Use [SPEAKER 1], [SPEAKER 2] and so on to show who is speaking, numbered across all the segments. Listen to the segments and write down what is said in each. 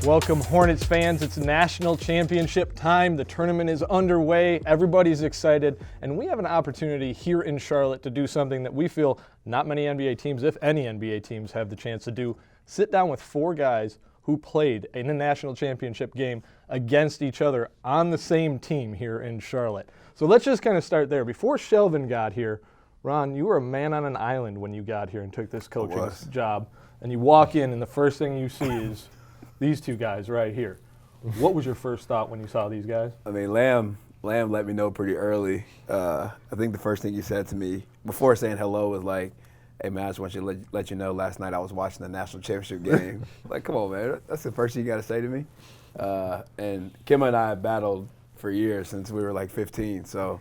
[SPEAKER 1] Welcome, Hornets fans. It's national championship time. The tournament is underway. Everybody's excited, and we have an opportunity here in Charlotte to do something that we feel not many NBA teams, if any NBA teams, have the chance to do. Sit down with four guys who played in a national championship game against each other on the same team here in Charlotte. So let's just kind of start there. Before Shelvin got here, Ron, you were a man on an island when you got here and took this coaching job. And you walk in, and the first thing you see is these two guys right here. What was your first thought when you saw these guys?
[SPEAKER 2] I mean, Lamb let me know pretty early. I think the first thing he said to me before saying hello was like, "Hey man, I just want you to let you know last night I was watching the national championship game." Like, come on, man, that's the first thing you got to say to me. And Kemba and I have battled for years since we were like 15, so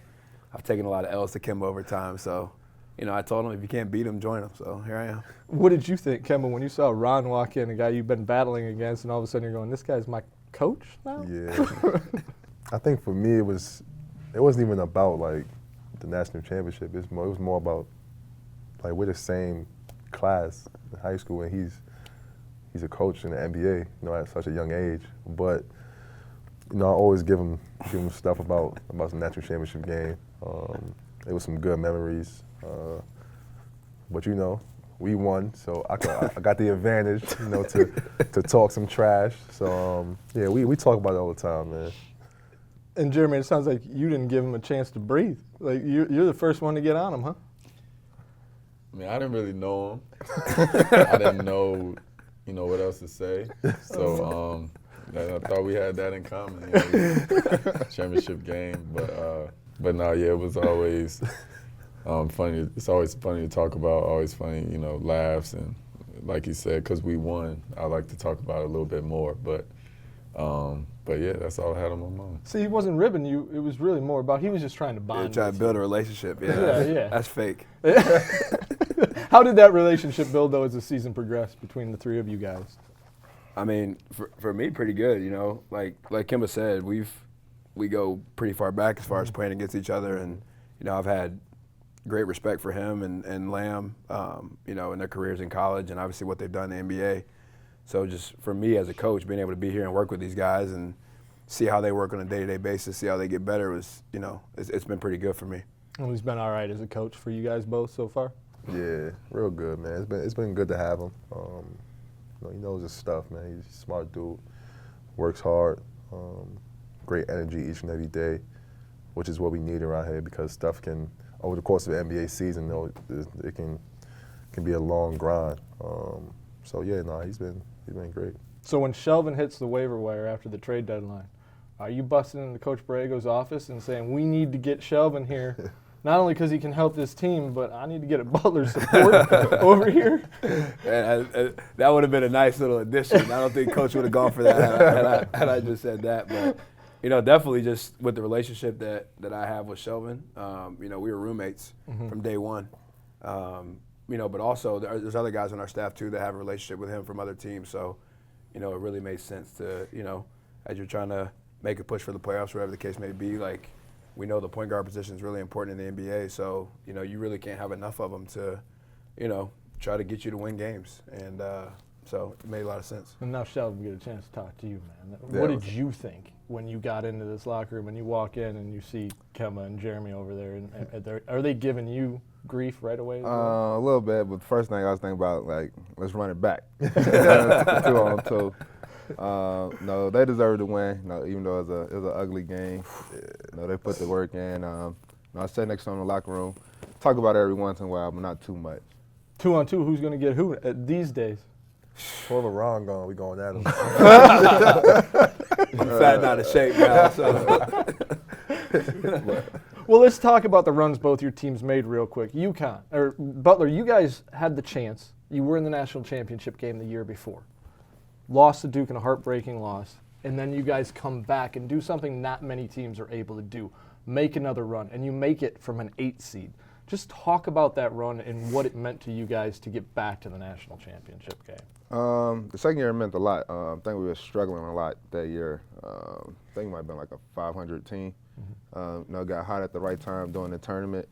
[SPEAKER 2] I've taken a lot of L's to Kemba over time. So, you know, I told him if you can't beat him, join him. So here I am.
[SPEAKER 1] What did you think, Kemba, when you saw Ron walk in, a guy you've been battling against, and all of a sudden you're going, this guy's my coach now?
[SPEAKER 3] Yeah. I think for me it wasn't even about like the national championship. It was more about like we're the same class in high school, and he's a coach in the NBA, you know, at such a young age. But you know, I always give him stuff about the national championship game. It was some good memories. But you know, we won, so I got the advantage, you know, to talk some trash. So yeah, we talk about it all the time, man.
[SPEAKER 1] And Jeremy, it sounds like you didn't give him a chance to breathe. Like you're the first one to get on him, huh?
[SPEAKER 4] I mean, I didn't really know him. I didn't know, you know, what else to say. So I thought we had that in common, you know, championship game. But no, yeah, it was always funny. It's always funny to talk about. Always funny, you know, laughs and like you said, because we won. I like to talk about it a little bit more. But yeah, that's all I had on my mind.
[SPEAKER 1] See, he wasn't ribbing you. It was really more about he was just trying to bond.
[SPEAKER 2] Trying to build a relationship.
[SPEAKER 1] Yeah.
[SPEAKER 2] That's fake.
[SPEAKER 1] How did that relationship build, though, as the season progressed between the three of you guys?
[SPEAKER 2] I mean, for me, pretty good. You know, like Kemba said, we go pretty far back as far as playing against each other, and you know, I've had great respect for him and Lamb, you know, in their careers in college, and obviously what they've done in the NBA. So just for me as a coach, being able to be here and work with these guys and see how they work on a day-to-day basis, see how they get better was, you know, it's been pretty good for me.
[SPEAKER 1] Well, he's been all right as a coach for you guys both so far?
[SPEAKER 3] Yeah, real good, man. It's been good to have him. You know, he knows his stuff, man. He's a smart dude, works hard, great energy each and every day, which is what we need around here because stuff can, over the course of the NBA season, you know, it can be a long grind. So yeah, no, he's been great.
[SPEAKER 1] So when Shelvin hits the waiver wire after the trade deadline, are you busting into Coach Borrego's office and saying, we need to get Shelvin here, not only because he can help this team, but I need to get a Butler support over here?
[SPEAKER 2] Yeah, that would have been a nice little addition. I don't think Coach would have gone for that had I just said that. But, you know, definitely just with the relationship that I have with Shelvin, you know, we were roommates from day one. You know, but also there's other guys on our staff, too, that have a relationship with him from other teams. So, you know, it really made sense to, you know, as you're trying to make a push for the playoffs, whatever the case may be, like, we know the point guard position is really important in the NBA. So, you know, you really can't have enough of them to, you know, try to get you to win games. And so it made a lot of sense.
[SPEAKER 1] And now Shelvin, get a chance to talk to you, man.
[SPEAKER 3] Yeah,
[SPEAKER 1] what did you think when you got into this locker room and you walk in and you see Kemba and Jeremy over there? And are they giving you grief right away?
[SPEAKER 5] A little bit, but the first thing I was thinking about, like, let's run it back. 2-on-2. No, they deserve to win. You know, even though it was an ugly game. You know, they put the work in. You know, I sat next to them in the locker room. Talk about it every once in a while, but not too much.
[SPEAKER 1] 2-on-2, who's going to get who these days?
[SPEAKER 3] Whoever Ron gone, we going at him.
[SPEAKER 2] I'm fat and out of shape now, so.
[SPEAKER 1] Well, let's talk about the runs both your teams made real quick. UConn, or Butler, you guys had the chance. You were in the national championship game the year before. Lost to Duke in a heartbreaking loss. And then you guys come back and do something not many teams are able to do. Make another run, and you make it from an 8 seed. Just talk about that run and what it meant to you guys to get back to the national championship game.
[SPEAKER 5] The second year meant a lot. I think we were struggling a lot that year. I think it might have been like a 500 team. You know, got hot at the right time during the tournament.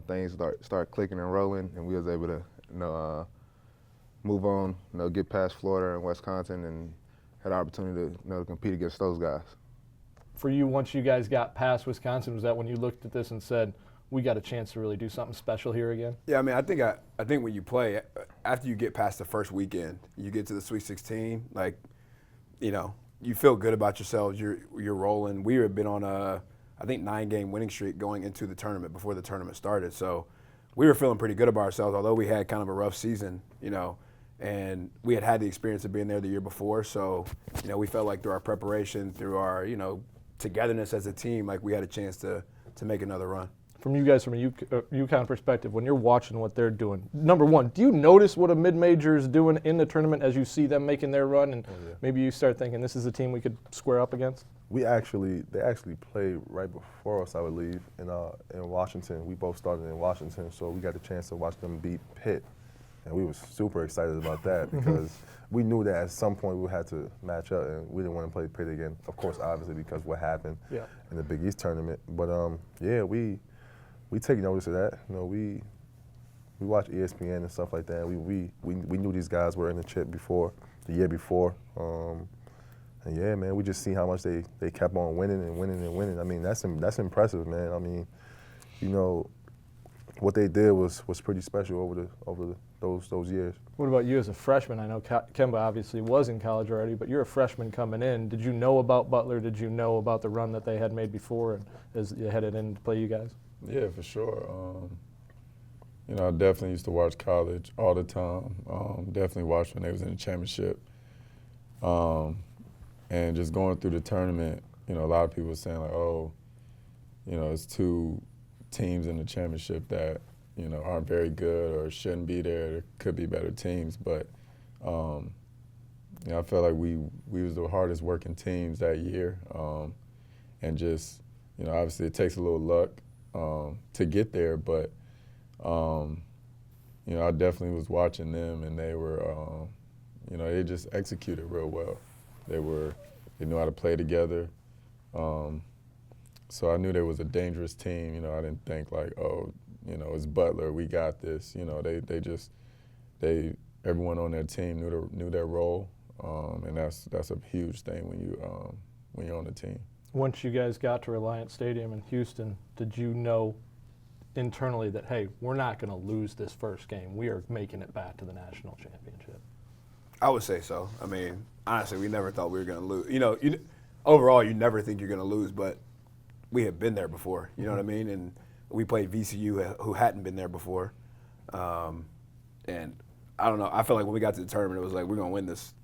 [SPEAKER 5] Things start clicking and rolling, and we was able to, you know, move on, you know, get past Florida and Wisconsin, and had the opportunity to compete against those guys.
[SPEAKER 1] For you, once you guys got past Wisconsin, was that when you looked at this and said, we got a chance to really do something special here again?
[SPEAKER 2] Yeah, I mean, I think when you play, after you get past the first weekend, you get to the Sweet 16, like, you feel good about yourselves. You're rolling. We had been on a, I think, 9-game winning streak going into the tournament before the tournament started. So we were feeling pretty good about ourselves, although we had kind of a rough season, and we had the experience of being there the year before. So, we felt like through our preparation, through our, togetherness as a team, like we had a chance to make another run.
[SPEAKER 1] From you guys, from a UConn perspective, when you're watching what they're doing, number one, do you notice what a mid-major is doing in the tournament as you see them making their run, and maybe you start thinking this is a team we could square up against? They actually
[SPEAKER 3] played right before us, I believe, in Washington. We both started in Washington, so we got a chance to watch them beat Pitt, and we were super excited about that because we knew that at some point we had to match up, and we didn't want to play Pitt again. Of course, obviously, because what happened in the Big East tournament. But we take notice of that. We watch ESPN and stuff like that. We knew these guys were in the chip the year before. And yeah, man, we just see how much they kept on winning and winning and winning. I mean, that's impressive, man. I mean, what they did was pretty special over those years. What about you as a freshman? I know Kemba obviously was in college already, but you're a freshman coming in. Did you know about Butler? Did you know about the run that they had made before and as you headed in to play you guys?
[SPEAKER 4] Yeah, for sure. I definitely used to watch college all the time. Definitely watched when they was in the championship. And just going through the tournament, a lot of people were saying like, oh, it's two teams in the championship that, aren't very good or shouldn't be there. There could be better teams, but I felt like we was the hardest working teams that year. And just, obviously it takes a little luck to get there, but I definitely was watching them, and they were, they just executed real well. They knew how to play together. So I knew there was a dangerous team. I didn't think like, oh, it's Butler, we got this. Everyone on their team knew their role, and that's a huge thing when you're on the team.
[SPEAKER 1] Once you guys got to Reliant Stadium in Houston, did you know internally that, hey, we're not going to lose this first game. We are making it back to the national championship?
[SPEAKER 2] I would say so. I mean, honestly, we never thought we were going to lose. Overall, you never think you're going to lose, but we have been there before. You know what I mean? And we played VCU, who hadn't been there before. And I don't know. I felt like when we got to the tournament, it was like, we're going to win this.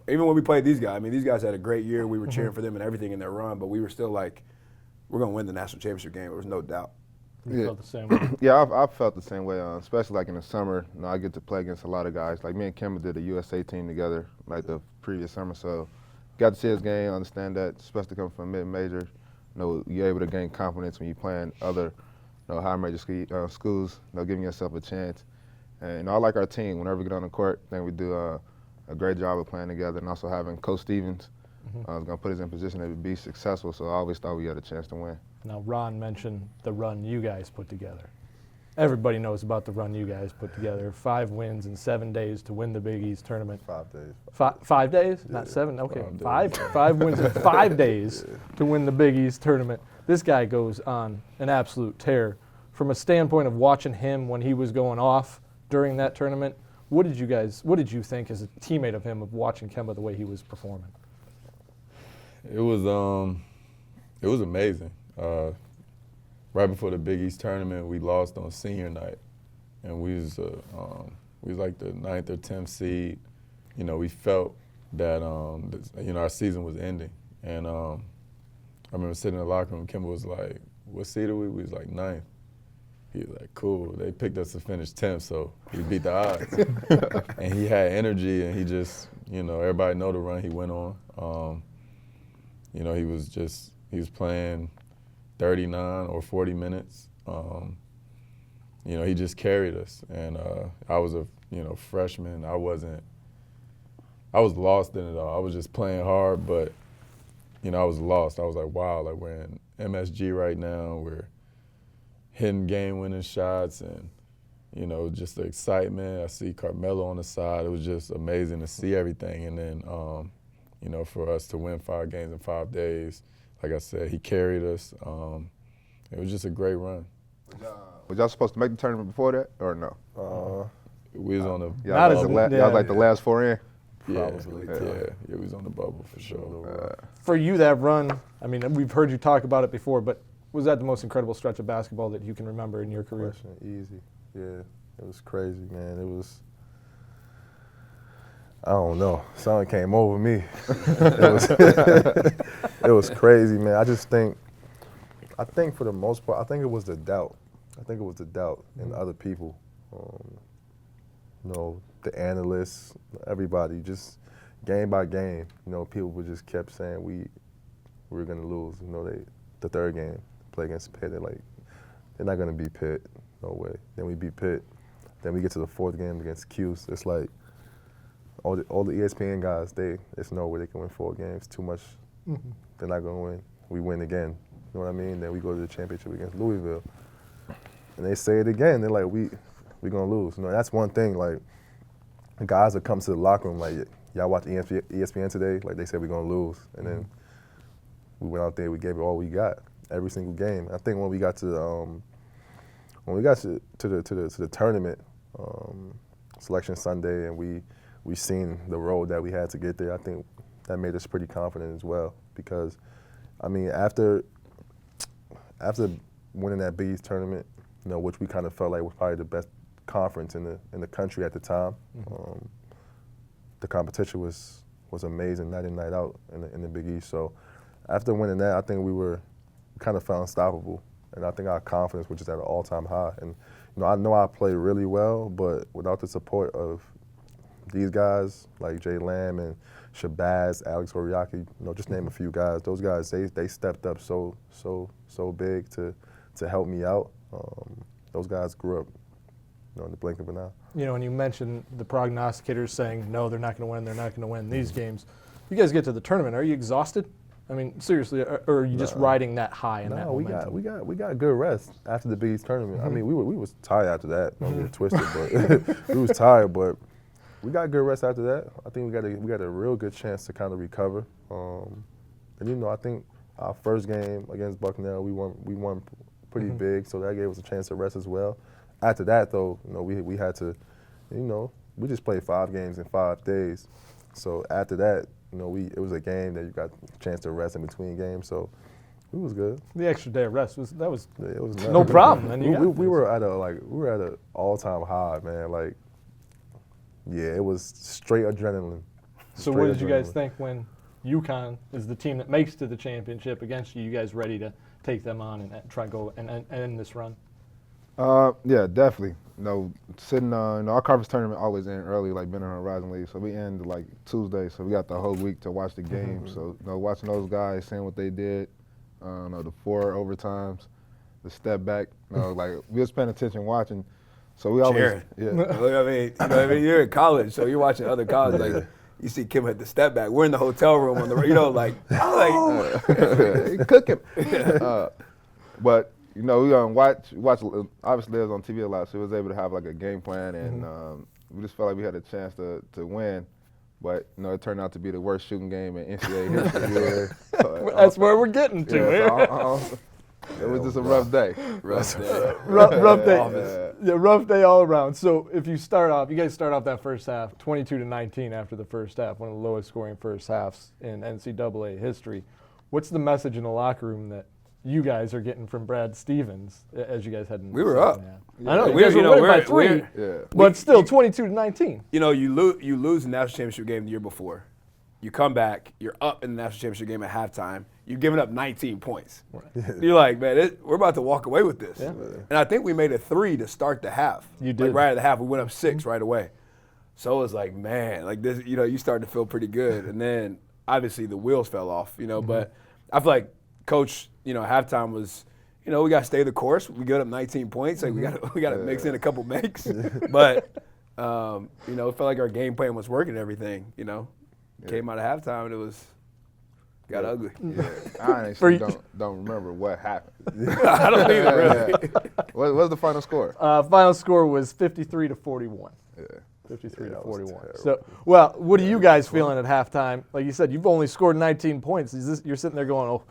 [SPEAKER 2] Even when we played these guys, I mean, these guys had a great year. We were cheering for them and everything in their run, but we were still like, we're going to win the national championship game. There was no doubt.
[SPEAKER 1] You felt the same way?
[SPEAKER 5] Yeah, I felt the same way, especially like in the summer. I get to play against a lot of guys. Like me and Kemba did a USA team together like the previous summer, so got to see his game, understand that, especially coming from mid-major. You're able to gain confidence when you're playing other high major schools, giving yourself a chance. And I like our team. Whenever we get on the court, I think we do a great job of playing together, and also having Coach Stevens is going to put us in position to be successful, so I always thought we had a chance to win.
[SPEAKER 1] Now, Ron mentioned the run you guys put together. Everybody knows about the run you guys put together. 5 wins in 7 days to win the Big East tournament.
[SPEAKER 3] 5 days.
[SPEAKER 1] 5 days? Yeah. Not 7? Okay. 5 wins in 5 days to win the Big East tournament. This guy goes on an absolute tear. From a standpoint of watching him when he was going off during that tournament, what did you think as a teammate of him of watching Kemba the way he was performing?
[SPEAKER 4] It was amazing. Right before the Big East tournament, we lost on senior night, and we was like the 9th or 10th seed. We felt that our season was ending, and I remember sitting in the locker room. Kemba was like, "What seed are we?" We was like 9th. He was like, "Cool." They picked us to finish 10th, so we beat the odds. And he had energy, and he just, everybody know the run he went on. He was playing 39 or 40 minutes. He just carried us. And I was a freshman. I was lost in it all. I was just playing hard, but I was lost. I was like, wow, like we're in MSG right now. We're hitting game-winning shots, and just the excitement. I see Carmelo on the side. It was just amazing to see everything. And then you know, for us to win 5 games in 5 days. Like I said, he carried us. It was just a great run.
[SPEAKER 5] Was y'all supposed to make the tournament before that, or no?
[SPEAKER 4] We was on the
[SPEAKER 5] Y'all
[SPEAKER 1] Not
[SPEAKER 5] was,
[SPEAKER 1] as a-
[SPEAKER 5] y'all was like the last 4 in?
[SPEAKER 4] yeah,
[SPEAKER 3] Probably.
[SPEAKER 4] we was on the bubble for sure.
[SPEAKER 1] For you, that run, I mean, we've heard you talk about it before, but was that the most incredible stretch of basketball that you can remember in your career?
[SPEAKER 3] Question, easy. Yeah, it was crazy, man. It was, I don't know. Something came over me. It was crazy, man. I think for the most part, I think it was the doubt. I think it was the doubt in other people. You know, the analysts, everybody, just game by game. You know, people would just kept saying we were gonna lose. You know, the third game, play against Pitt. They're like, they're not gonna beat Pitt. No way. Then we beat Pitt. Then we get to the 4th game against Cuse. It's like all the ESPN guys, there's no way they can win 4 games. Too much. They're not gonna win. We win again. You know what I mean? Then we go to the championship against Louisville, and they say it again. They're like, we gonna lose. You know, that's one thing. Like, guys that come to the locker room like, y'all watch ESPN today? Like, they said we're gonna lose, and then we went out there, we gave it all we got every single game. I think when we got to the tournament, selection Sunday, and we seen the road that we had to get there, I think that made us pretty confident as well. Because, I mean, after winning that Big East tournament, you know, which we kind of felt like was probably the best conference in the country at the time, the competition was amazing, night in, night out in the Big East. So after winning that, I think we kind of felt unstoppable, and I think our confidence was just at an all-time high. And I know I played really well, but without the support of these guys like Jay Lamb and Shabazz, Alex Oriaki, just name a few guys. Those guys, they stepped up so big to help me out. Those guys grew up, in the blink of an eye.
[SPEAKER 1] And you mentioned the prognosticators saying, no, they're not going to win these games. You guys get to the tournament, are you exhausted? I mean, seriously, or are you just riding that high and that momentum?
[SPEAKER 3] we got good rest after the Big East tournament. I mean, we was tired after that. Don't get it twisted, but we was tired, but we got good rest after that. I think we got a real good chance to kind of recover. And I think our first game against Bucknell, we won pretty big, so that gave us a chance to rest as well. After that, though, we had to, we just played 5 games in 5 days. So after that, it was a game that you got a chance to rest in between games. So it was good.
[SPEAKER 1] The extra day of rest was
[SPEAKER 3] it was
[SPEAKER 1] no problem. And
[SPEAKER 3] we were at an all-time high, man. Like, yeah, it was straight adrenaline.
[SPEAKER 1] So what did you guys think when UConn is the team that makes to the championship against you? You guys ready to take them on and try to go and end this run?
[SPEAKER 5] Yeah, definitely. Sitting on our conference tournament always end early, like Been on Horizon League. So we end like Tuesday, so we got the whole week to watch the game. So watching those guys, seeing what they did, the 4 overtimes, the step back. Like we was paying attention watching. So we always,
[SPEAKER 2] Jared.
[SPEAKER 5] yeah.
[SPEAKER 2] Look, I mean, you're in college, so you're watching other colleges. Like, you see Kemba hit the step back. We're in the hotel room on the,
[SPEAKER 5] cooking. But we watch. Obviously, it was on TV a lot, so we was able to have like a game plan, and we just felt like we had a chance to win. But it turned out to be the worst shooting game in NCAA history.
[SPEAKER 1] That's where we're getting to.
[SPEAKER 5] It was just a rough day.
[SPEAKER 2] rough day.
[SPEAKER 1] rough day. Yeah, rough day all around. So if you guys start off that first half, 22-19 after the first half, one of the lowest scoring first halves in NCAA history. What's the message in the locker room that you guys are getting from Brad Stevens as you guys head in?
[SPEAKER 2] We were up.
[SPEAKER 1] Yeah. I know you guys were winning by 3, but still 22-19.
[SPEAKER 2] You lose the national championship game the year before. You come back, you're up in the national championship game at halftime. You're giving up 19 points. Right. You're like, man, we're about to walk away with this. Yeah. And I think we made a 3 to start the half.
[SPEAKER 1] You did.
[SPEAKER 2] Like right at the half, we went up 6 right away. So it was like, man, like this, you start to feel pretty good. And then obviously the wheels fell off, but I feel like Coach, halftime was, we got to stay the course. We got up 19 points. Like we got to mix in a couple makes. But, it felt like our game plan was working and everything, Came out of halftime and it got ugly.
[SPEAKER 5] Yeah. I actually don't remember what happened.
[SPEAKER 2] I don't either, really.
[SPEAKER 5] What was the final score?
[SPEAKER 1] Final score was 53-41.
[SPEAKER 5] Yeah.
[SPEAKER 1] 53 to
[SPEAKER 3] that was
[SPEAKER 1] 41.
[SPEAKER 3] terrible.
[SPEAKER 1] So, well, what are you guys feeling at halftime? Like you said, you've only scored 19 points. You're sitting there going, oh,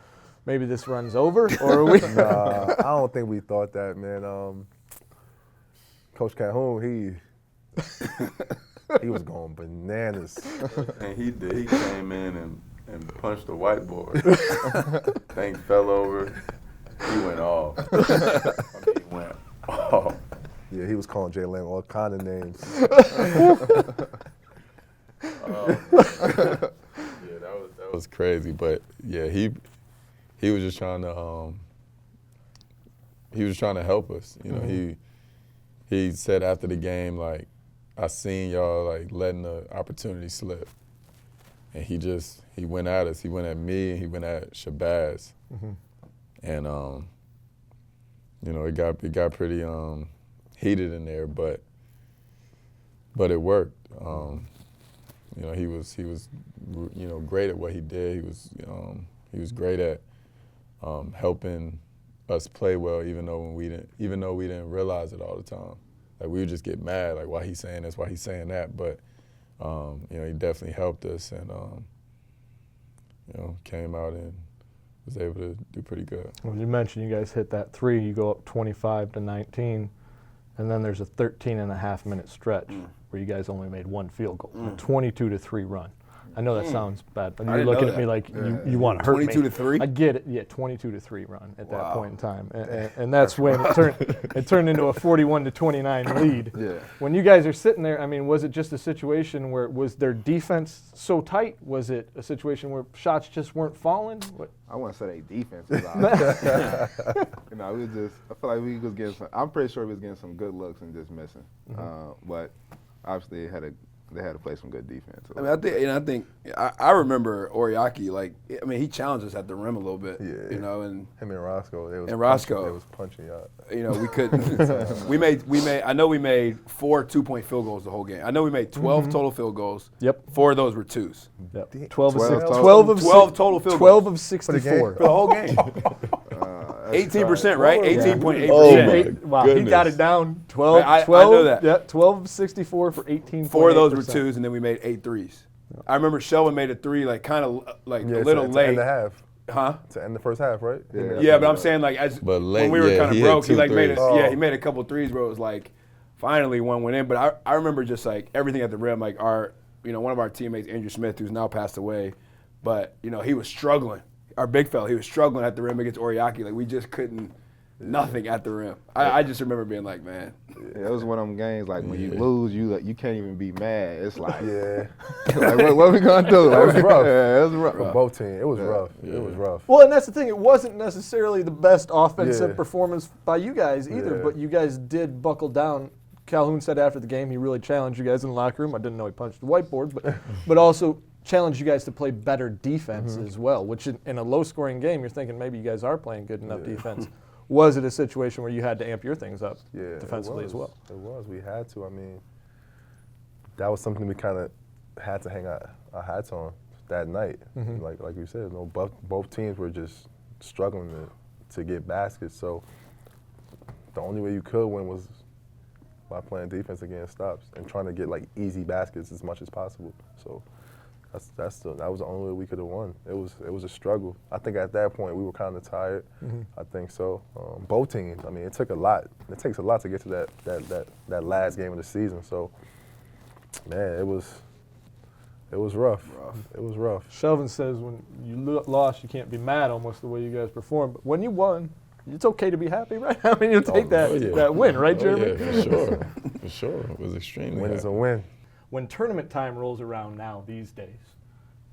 [SPEAKER 1] maybe this run's over? Or are we?
[SPEAKER 3] Nah, I don't think we thought that, man. Coach Calhoun, he was going bananas.
[SPEAKER 4] And he did. He came in and punched the whiteboard. Thing fell over. He went off. He went off.
[SPEAKER 3] Yeah, he was calling Jay Lamb all kind of names.
[SPEAKER 4] Yeah, that was crazy. But yeah, he was just trying to help us. You know, he said after the game, like, I seen y'all like letting the opportunity slip. And he went at us. He went at me and he went at Shabazz. And you know, it got pretty heated in there, but it worked. You know, he was you know, great at what he did. He was great at helping us play well, even though we didn't realize it all the time. Like, we would just get mad, like, why he's saying this, why he's saying that. But you know, he definitely helped us, and you know, came out and was able to do pretty good.
[SPEAKER 1] Well, you mentioned you guys hit that three. You go up 25 to 19, and then there's a 13.5-minute stretch where you guys only made one field goal, a 22 to 3 run. I know that sounds bad, but you're looking at me like you want to hurt me.
[SPEAKER 2] 22 to 3?
[SPEAKER 1] I get it. Yeah, 22 to 3 run at that point in time, and that's when it turned into a 41 to 29 lead.
[SPEAKER 5] Yeah.
[SPEAKER 1] When you guys are sitting there, I mean, was it just a situation where was their defense so tight? Was it a situation where shots just weren't falling?
[SPEAKER 5] I wouldn't say they defense was out. You know, I feel like we was getting I'm pretty sure we was getting some good looks and just missing. But obviously they had to play some good defense.
[SPEAKER 2] I mean, I think I remember Oriaki. Like, I mean, he challenged us at the rim a little bit.
[SPEAKER 3] Yeah.
[SPEAKER 2] You know, and
[SPEAKER 3] Him and Roscoe, they was punching y'all.
[SPEAKER 2] you know, we couldn't. we made. I know we made 4 2-point field goals the whole game. I know we made 12 total field goals.
[SPEAKER 1] Yep.
[SPEAKER 2] 4 of those were twos.
[SPEAKER 1] Yep. 12
[SPEAKER 2] total field
[SPEAKER 1] 12
[SPEAKER 2] goals
[SPEAKER 1] of 64.
[SPEAKER 2] for the whole game. 18%, right? 18.8%.
[SPEAKER 4] Oh,
[SPEAKER 1] Wow,
[SPEAKER 4] goodness.
[SPEAKER 1] he got it down. 12.
[SPEAKER 2] I
[SPEAKER 1] 12
[SPEAKER 2] know that.
[SPEAKER 1] Yeah, 12 of 64 for 18.
[SPEAKER 2] 4 of those were twos, and then we made 8 threes. I remember Shelvin made a 3, like, kind of like a little
[SPEAKER 3] to
[SPEAKER 2] late.
[SPEAKER 3] end the half.
[SPEAKER 2] Huh?
[SPEAKER 3] To end the first half, right?
[SPEAKER 2] Yeah, but I'm saying, like,
[SPEAKER 4] But
[SPEAKER 2] when
[SPEAKER 4] late,
[SPEAKER 2] we were
[SPEAKER 4] yeah,
[SPEAKER 2] kind of
[SPEAKER 4] he
[SPEAKER 2] broke,
[SPEAKER 4] hit
[SPEAKER 2] he like
[SPEAKER 4] 2
[SPEAKER 2] made it.
[SPEAKER 4] threes.
[SPEAKER 2] Yeah, he made a couple threes where it was like, finally one went in. But I remember just like everything at the rim, like one of our teammates, Andrew Smith, who's now passed away, but you know, he was struggling. Our big fella, he was struggling at the rim against Oriaki. Like, we just couldn't, nothing at the rim. I just remember being like, man.
[SPEAKER 5] Yeah, it was one of them games like when you lose, you can't even be mad. It's like,
[SPEAKER 3] Yeah.
[SPEAKER 5] like what are we gonna do?
[SPEAKER 3] It was rough.
[SPEAKER 5] Yeah, it was rough.
[SPEAKER 3] For both teams, it was rough. It was rough.
[SPEAKER 1] Well, and that's the thing. It wasn't necessarily the best offensive
[SPEAKER 3] Yeah.
[SPEAKER 1] performance by you guys either,
[SPEAKER 3] Yeah.
[SPEAKER 1] but you guys did buckle down. Calhoun said after the game he really challenged you guys in the locker room. I didn't know he punched the whiteboard, but also challenged you guys to play better defense as well, which in a low-scoring game, you're thinking maybe you guys are playing good enough defense. Was it a situation where you had to amp your things up defensively as well?
[SPEAKER 3] It was. We had to. I mean, that was something we kind of had to hang our hats on that night. Like you said, both teams were just struggling to get baskets. So the only way you could win was by playing defense against stops and trying to get like easy baskets as much as possible. So that was the only way we could have won. It was a struggle. I think at that point we were kind of tired. I think so. Both teams. I mean, it took a lot. It takes a lot to get to that last game of the season. So, man, it was rough. It was rough.
[SPEAKER 1] Shelvin says when you lost, you can't be mad almost the way you guys performed. But when you won, it's okay to be happy, right? I mean, you'll take that win, right, Jeremy?
[SPEAKER 4] Yeah, for sure. For sure. It was extremely
[SPEAKER 3] Win is
[SPEAKER 4] happy.
[SPEAKER 3] a win.
[SPEAKER 1] When tournament time rolls around now these days,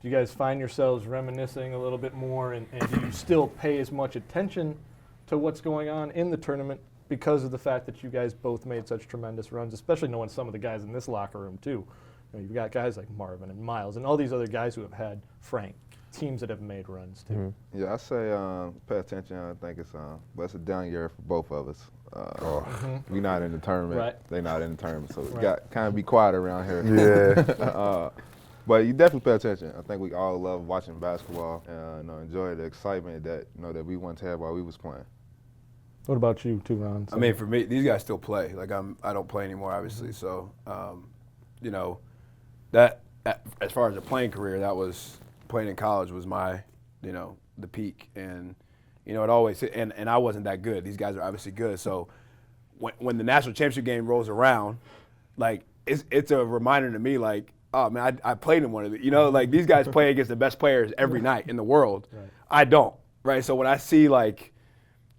[SPEAKER 1] do you guys find yourselves reminiscing a little bit more, and do you still pay as much attention to what's going on in the tournament because of the fact that you guys both made such tremendous runs, especially knowing some of the guys in this locker room too? You know, you've got guys like Marvin and Miles and all these other guys who have had teams that have made runs too.
[SPEAKER 5] Yeah, I say pay attention. I think but it's a down year for both of us. We not in the tournament.
[SPEAKER 1] Right.
[SPEAKER 5] They not in the tournament, so we got kind of be quiet around here.
[SPEAKER 3] Yeah.
[SPEAKER 5] But you definitely pay attention. I think we all love watching basketball and enjoy the excitement that that we once had while we was playing.
[SPEAKER 1] What about you too, Ron?
[SPEAKER 2] I mean, for me, these guys still play. Like, I don't play anymore, obviously. So, you know, that as far as a playing career, that was playing in college was my, you know, the peak. And, you know, it always, and I wasn't that good. These guys are obviously good. So when the national championship game rolls around, like, it's a reminder to me, like, oh, man, I played in one of the, you know, like, these guys play against the best players every night in the world. Right. I don't, right? So when I see, like,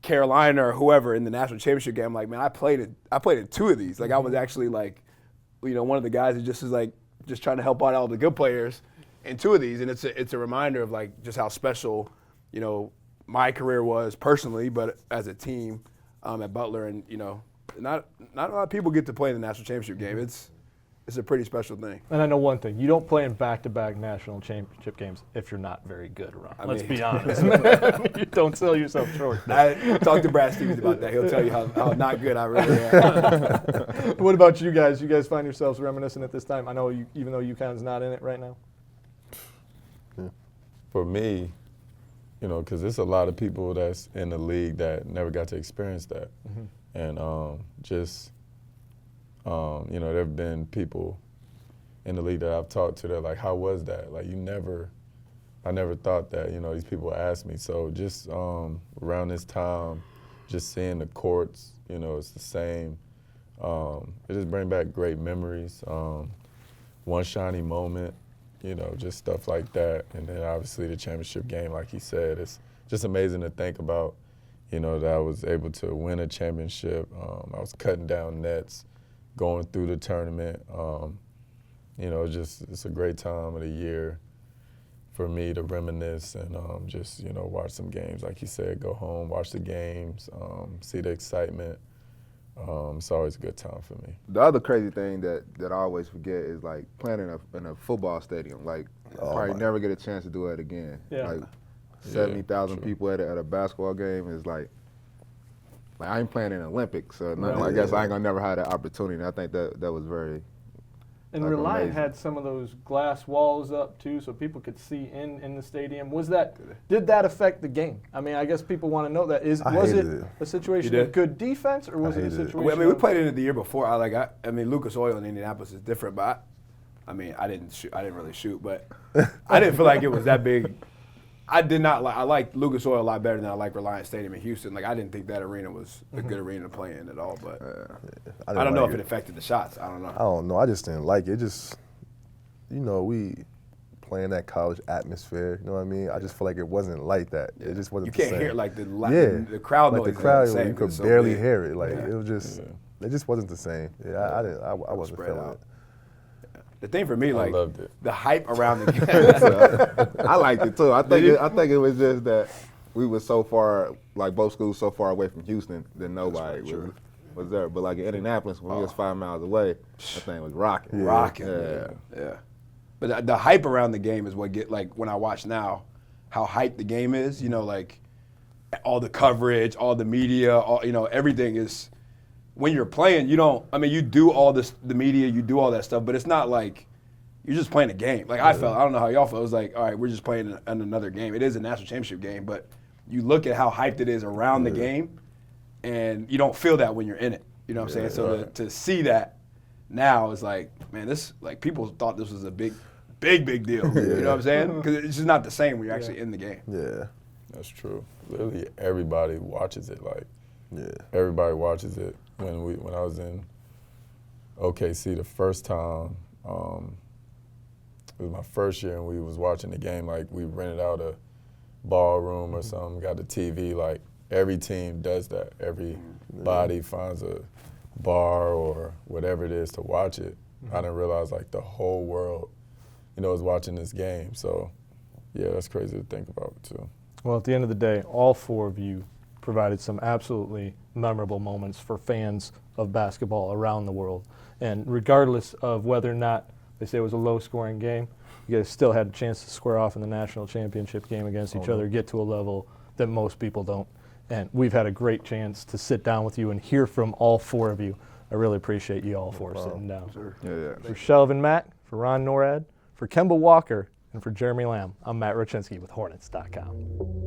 [SPEAKER 2] Carolina or whoever in the national championship game, I'm like, man, I played in two of these. Like, I was actually, like, you know, one of the guys who just is, like, just trying to help out all the good players in two of these. And it's a reminder of, like, just how special, you know, my career was personally, but as a team at Butler. And, you know, not a lot of people get to play in the national championship game. It's a pretty special thing.
[SPEAKER 1] And I know one thing. You don't play in back-to-back national championship games if you're not very good, Ron. Let's be honest, man. You don't sell yourself short.
[SPEAKER 2] I talked to Brad Stevens about that. He'll tell you how not good I really am.
[SPEAKER 1] What about you guys? You guys find yourselves reminiscent at this time? I know even though UConn's not in it right now.
[SPEAKER 4] For me, you know, because there's a lot of people that's in the league that never got to experience that. And you know, there have been people in the league that I've talked to that like, how was that? Like, I never thought that, you know, these people asked me. So just around this time, just seeing the courts, you know, it's the same. It just brings back great memories. One shiny moment, you know, just stuff like that. And then obviously the championship game, like he said, it's just amazing to think about, you know, that I was able to win a championship. I was cutting down nets, going through the tournament. You know, it's a great time of the year for me to reminisce and just, you know, watch some games. Like you said, go home, watch the games, see the excitement. It's always a good time for me.
[SPEAKER 5] The other crazy thing that I always forget is, like, playing in a football stadium. Like, probably never get a chance to do it again.
[SPEAKER 1] Yeah.
[SPEAKER 5] Like, 70,000 people at a basketball game is like I ain't playing in the Olympics, so I guess I ain't gonna never have that opportunity. And I think that was very.
[SPEAKER 1] And Reliant had some of those glass walls up too, so people could see in the stadium. Did that affect the game? I mean, I guess people want to know that. Was it a situation of good defense, or was it a situation?
[SPEAKER 2] I mean, we played in it the year before. I mean, Lucas Oil in Indianapolis is different, but I mean, I didn't really shoot, but I didn't feel like it was that big. I did not like. I liked Lucas Oil a lot better than I like Reliant Stadium in Houston. Like, I didn't think that arena was a good arena to play in at all. But I don't know if it affected the shots. I don't know.
[SPEAKER 3] I don't know. I just didn't like it. Just, you know, we playing that college atmosphere. You know what I mean? I just feel like it wasn't like that. It just wasn't.
[SPEAKER 2] You can't hear like the crowd noise.
[SPEAKER 3] Like the crowd, you could barely hear it. Like it was just, it just wasn't the same. Yeah, I wasn't feeling it.
[SPEAKER 2] The thing for me, like,
[SPEAKER 4] loved it.
[SPEAKER 2] The hype around the game.
[SPEAKER 5] I liked it too. I think it was just that we were so far, like, both schools so far away from Houston that nobody was there. But like in Indianapolis, when we was 5 miles away, that thing was rocking.
[SPEAKER 2] Yeah. But the hype around the game is what like when I watch now, how hyped the game is. You know, like all the coverage, all the media, you know, everything is. When you're playing, you do all this, the media, you do all that stuff, but it's not like you're just playing a game. Like I don't know how y'all felt. It was like, all right, we're just playing another game. It is a national championship game, but you look at how hyped it is around the game, and you don't feel that when you're in it. You know what I'm saying? So to see that now is like, man, this, like, people thought this was a big deal. You know what I'm saying? Because it's just not the same when you're actually in the game.
[SPEAKER 3] Yeah.
[SPEAKER 4] That's true. Literally everybody watches it. Like, everybody watches it. When I was in OKC the first time, it was my first year, and we was watching the game. Like, we rented out a ballroom or something, got the TV. Like, every team does that. Everybody finds a bar or whatever it is to watch it. I didn't realize, like, the whole world, you know, is watching this game. So, yeah, that's crazy to think about too.
[SPEAKER 1] Well, at the end of the day, all four of you provided some absolutely memorable moments for fans of basketball around the world. And regardless of whether or not they say it was a low-scoring game, you guys still had a chance to square off in the national championship game against each other, get to a level that most people don't. And we've had a great chance to sit down with you and hear from all four of you. I really appreciate you all four sitting down.
[SPEAKER 5] Sure.
[SPEAKER 1] For Shelvin Mack, for Ron Norad, for Kemba Walker, and for Jeremy Lamb, I'm Matt Rochinski with Hornets.com.